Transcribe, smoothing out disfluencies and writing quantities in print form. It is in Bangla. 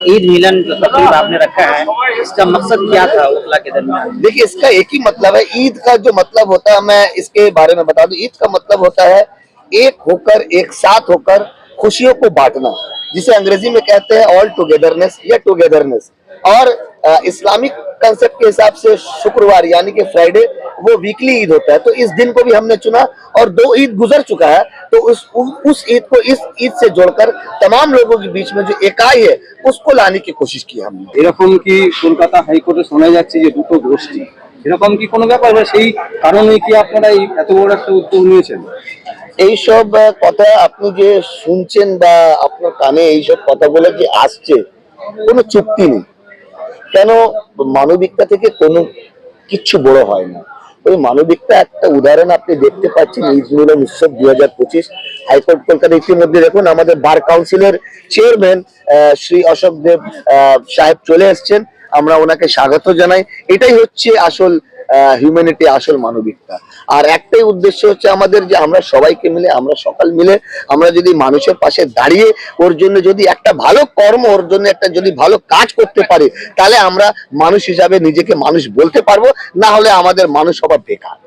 ईद मिलन जो तकरीब आपने रखा है, इसका मकसद क्या था उतला के दरमियान? देखिए, इसका एक ही मतलब है। ईद का जो मतलब होता है, मैं इसके बारे में बता दूं, ईद का मतलब होता है एक होकर, एक साथ होकर खुशियों को बांटना, जिसे अंग्रेजी में कहते हैं ऑल टुगेदरनेस या टुगेदरनेस। और इस्लामिक कंसेप्ट के हिसाब से शुक्रवार यानी कि फ्राइडे वो वीकली ईद होता है, तो इस दिन को भी हमने चुना। और दो ईद गुजर चुका है, तो उस ईद को इस ईद से जोड़कर तमाम लोगों के बीच में जो इकाई है उसको लाने की कोशिश की हमने। এরকম কি কলকাতা হাইকোর্টে শোনা যাচ্ছে যে দুটো গোষ্ঠী এরকম কি কোনো ব্যাপার, বা সেই কারণে কি আপনারা এই এত বড় একটা উদ্যোগ নিয়েছেন? এইসব কথা আপনি যে শুনছেন বা আপনার কানে এইসব কথা বলে যে আসছে, কোনো চুক্তি নেই। কেন? মানবিকতা থেকে কোনো কিচ্ছু বড় হয় না। ওই মানবিকতা একটা উদাহরণ আপনি দেখতে পাচ্ছেন ঈদ মিলন উৎসব 2025 হাইকোর্ট কলকাতা। ইতিমধ্যে দেখুন আমাদের বার কাউন্সিলের চেয়ারম্যান শ্রী অশোক দেব সাহেব চলে এসছেন, আমরা ওনাকে স্বাগত জানাই। এটাই হচ্ছে আসল হিউম্যানিটি, আসল মানবিকতা। আর একটাই উদ্দেশ্য হচ্ছে আমাদের, যে আমরা সবাইকে মিলে, আমরা সকাল মিলে আমরা যদি মানুষের পাশে দাঁড়িয়ে ওর জন্য যদি একটা ভালো কর্ম, ওর জন্য একটা যদি ভালো কাজ করতে পারি, তাহলে আমরা মানুষ হিসাবে নিজেকে মানুষ বলতে পারবো, না হলে আমাদের মানুষ হওয়া বেকার।